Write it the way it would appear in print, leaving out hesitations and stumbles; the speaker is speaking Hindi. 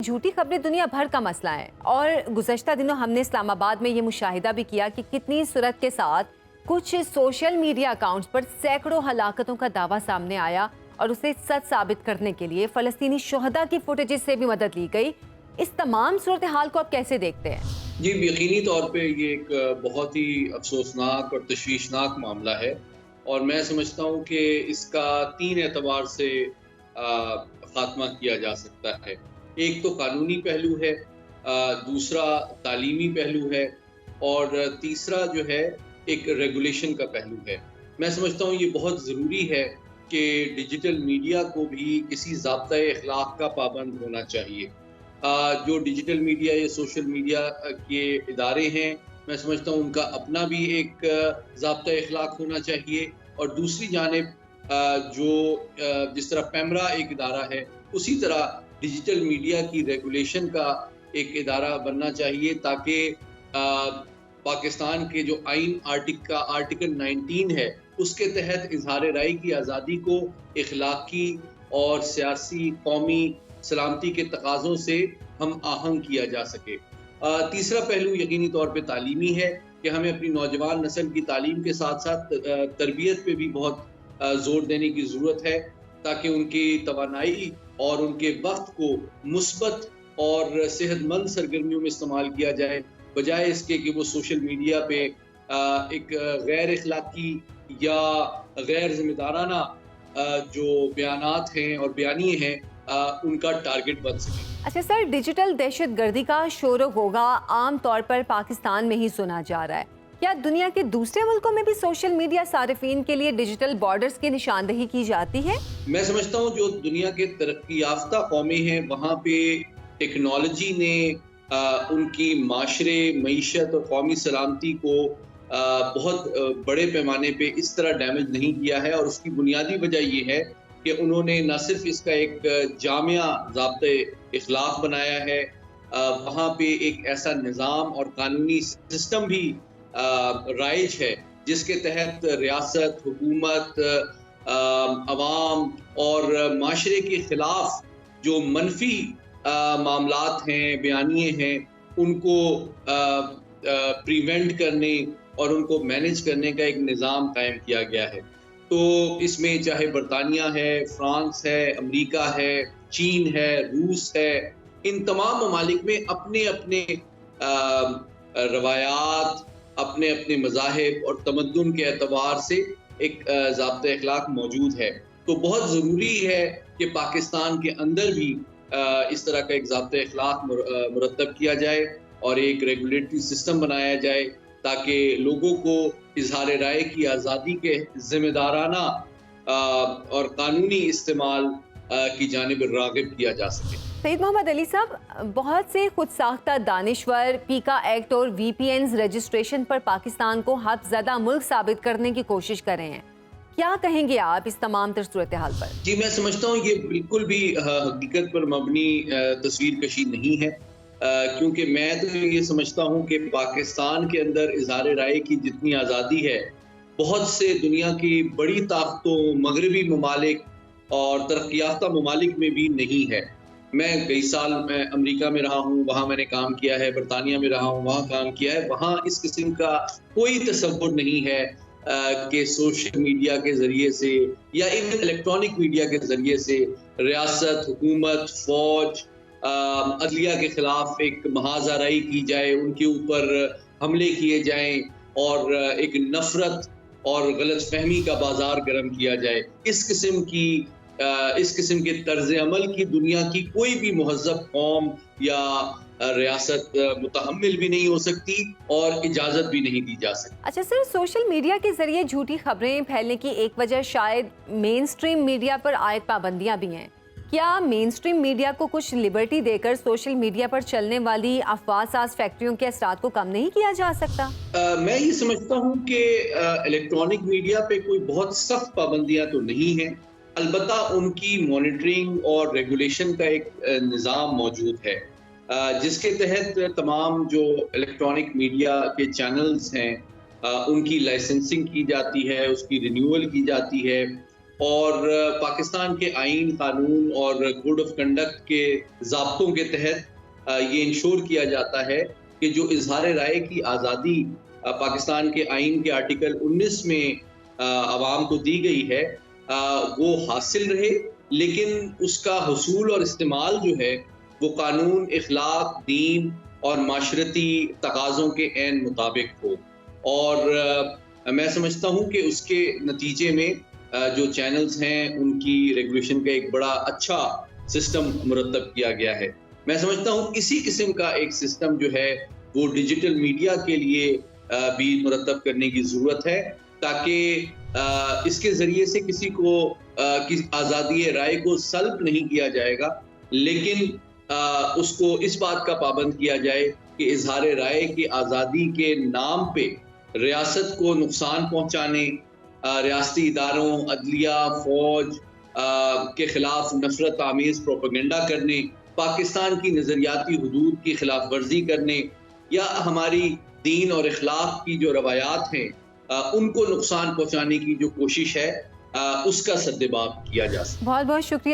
झूठी खबरें दुनिया भर का मसला है और गुज़श्ता दिनों हमने इस्लामाबाद में ये मुशाहिदा भी किया कि कितनी सूरत के साथ कुछ सोशल मीडिया अकाउंट्स पर सैकड़ों हलाकतों का दावा सामने आया और उसे सच साबित करने के लिए फ़लस्तीनी शोहदा की फुटेजेस से भी मदद ली गई। इस तमाम सूरत हाल को आप कैसे देखते हैं? जी, यकीनी तौर पे ये एक बहुत ही अफसोसनाक और तशवीशनाक मामला है और मैं समझता हूँ कि इसका 3 एतबार से ख़ात्मा किया जा सकता है। एक तो कानूनी पहलू है, दूसरा तालीमी पहलू है और तीसरा जो है एक रेगुलेशन का पहलू है। मैं समझता हूँ ये बहुत ज़रूरी है कि डिजिटल मीडिया को भी किसी ज़ाब्ता-ए-अख़लाक़ का पाबंद होना चाहिए। जो डिजिटल मीडिया या सोशल मीडिया के इदारे हैं, मैं समझता हूँ उनका अपना भी एक ज़ाब्ता-ए-अख़लाक़ होना चाहिए और दूसरी जानिब जिस तरह पैमरा एक इदारा है, उसी तरह डिजिटल मीडिया की रेगुलेशन का एक इदारा बनना चाहिए ताकि पाकिस्तान के जो आइन आर्टिकल 19 है, उसके तहत इज़हार राय की आज़ादी को इख़लाक़ी और सियासी, कौमी सलामती के तकाज़ों से हम आहंग किया जा सके। तीसरा पहलू यकीनी तौर पे तालीमी है कि हमें अपनी नौजवान नस्ल की तालीम के साथ-साथ तरबियत पे भी बहुत ज़ोर देने की ज़रूरत है ताकि उनकी तवानाई और उनके वक़्त को मुस्बत और सेहतमंद सरगर्मियों में इस्तेमाल किया जाए, बजाय इसके कि वो सोशल मीडिया पे एक गैर अखलाकी या गैर ज़िम्मेदाराना जो बयानात हैं और बयानिए हैं उनका टारगेट बन सके। अच्छा सर, डिजिटल दहशतगर्दी का शोर होगा आम तौर पर पाकिस्तान में ही सुना जा रहा है। क्या दुनिया के दूसरे मुल्कों में भी सोशल मीडिया सारिफीन के लिए डिजिटल बॉर्डर्स की निशानदही की जाती है? मैं समझता हूँ जो दुनिया के तरक्की याफ्ता कौमें हैं वहाँ पे टेक्नोलॉजी ने उनकी माशरे, मईशत और कौमी सलामती को बहुत बड़े पैमाने पे इस तरह डैमेज नहीं किया है और उसकी बुनियादी वजह ये है कि उन्होंने न सिर्फ इसका एक जामिया ज़ाब्ते-ए-अख़लाक़ बनाया है, वहाँ पे एक ऐसा निज़ाम और कानूनी सिस्टम भी राइज है जिसके तहत रियासत, हुकूमत, अवाम और माशरे के ख़िलाफ़ जो मनफी मामलात हैं, बयानिए हैं, उनको प्रिवेंट करने और उनको मैनेज करने का एक निज़ाम कायम किया गया है। तो इसमें चाहे बरतानिया है, फ्रांस है, अमेरिका है, चीन है, रूस है, इन तमाम ममालिक में अपने अपने रवायात, अपने अपने मज़ाहिब और तमद्दुन के एतबार से एक ज़ाब्ता-ए-अख़लाक़ मौजूद है। तो बहुत ज़रूरी है कि पाकिस्तान के अंदर भी इस तरह का एक ज़ाब्ता-ए-अख़लाक़ मुरत्तब किया जाए और एक रेगुलेटरी सिस्टम बनाया जाए ताकि लोगों को इज़हार राय की आज़ादी के ज़िम्मेदाराना और कानूनी इस्तेमाल की जानिब राग़िब किया जा सके। सईद मोहम्मद अली साहब, बहुत से खुद साख्ता दानिश्वर पीका एक्ट और VPNs रजिस्ट्रेशन पर पाकिस्तान को हक़-ज़दा मुल्क साबित करने की कोशिश कर रहे हैं। क्या कहेंगे आप इस तमाम तर सूरत हाल पर? जी, मैं समझता हूँ ये बिल्कुल भी हकीकत पर मबनी तस्वीर कशी नहीं है, क्योंकि मैं तो ये समझता हूँ कि पाकिस्तान के अंदर इज़हार राय की जितनी आज़ादी है, बहुत से दुनिया की बड़ी ताकतों, मगरबी ममालिक और तरक्की याफ्ता ममालिक में भी नहीं है। मैं कई साल मैं अमेरिका में रहा हूँ, वहाँ मैंने काम किया है, बरतानिया में रहा हूँ, वहाँ काम किया है, वहाँ इस किस्म का कोई तसव्वुर नहीं है कि सोशल मीडिया के ज़रिए से या इवन इलेक्ट्रॉनिक मीडिया के ज़रिए से रियासत, हुकूमत, फ़ौज, अदलिया के ख़िलाफ़ एक महाज़ाराई की जाए, उनके ऊपर हमले किए जाएँ और एक नफ़रत और गलतफ़हमी का बाज़ार गर्म किया जाए। इस किस्म के तर्ज़ अमल की दुनिया की कोई भी मुहज़्ज़ब कौम या रियासत मुतहम्मिल भी नहीं हो सकती और इजाज़त भी नहीं दी जा सकती। अच्छा सर, सोशल मीडिया के जरिए झूठी खबरें फैलने की एक वजह शायद मेन स्ट्रीम मीडिया पर आयत पाबंदियां भी हैं। क्या मेन स्ट्रीम मीडिया को कुछ लिबर्टी देकर सोशल मीडिया पर चलने वाली अफवाह-साज़ फैक्ट्रियों के असरात को कम नहीं किया जा सकता? मैं ये समझता हूँ कि इलेक्ट्रॉनिक मीडिया पे कोई बहुत सख्त पाबंदियाँ तो नहीं हैं, अलबत्ता उनकी मॉनिटरिंग और रेगुलेशन का एक निज़ाम मौजूद है, जिसके तहत तमाम जो इलेक्ट्रॉनिक मीडिया के चैनल्स हैं उनकी लाइसेंसिंग की जाती है, उसकी रिन्यूअल की जाती है और पाकिस्तान के आइन, कानून और कोड ऑफ कंडक्ट के ज़ाब्तों के तहत ये इंश्योर किया जाता है कि जो इजहार राय की आज़ादी पाकिस्तान के आइन के आर्टिकल 19 में आवाम को दी गई है वो हासिल रहे, लेकिन उसका हुसूल और इस्तेमाल जो है वो कानून, इखलाक, दीन और माशरती तकाज़ों के ऐन मुताबिक हो। और मैं समझता हूँ कि उसके नतीजे में जो चैनल्स हैं उनकी रेगुलेशन का एक बड़ा अच्छा सिस्टम मुरतब किया गया है। मैं समझता हूँ इसी किस्म का एक सिस्टम जो है वो डिजिटल मीडिया के लिए भी मुरतब करने की ज़रूरत है, ताकि इसके ज़रिए से किसी को आज़ादी राय को सल्ब नहीं किया जाएगा, लेकिन उसको इस बात का पाबंद किया जाए कि इजहार राय की आज़ादी के नाम पे रियासत को नुकसान पहुँचाने, रियासती इदारों, अदलिया, फौज के खिलाफ नफरत आमेज़ प्रोपेगेंडा करने, पाकिस्तान की नज़रियाती हुदूद की खिलाफ वर्जी करने या हमारी दीन और इखलाक की जो रवायात हैं उनको नुकसान पहुँचाने की जो कोशिश है उसका सद्देबाब किया जा सकता है। बहुत बहुत शुक्रिया।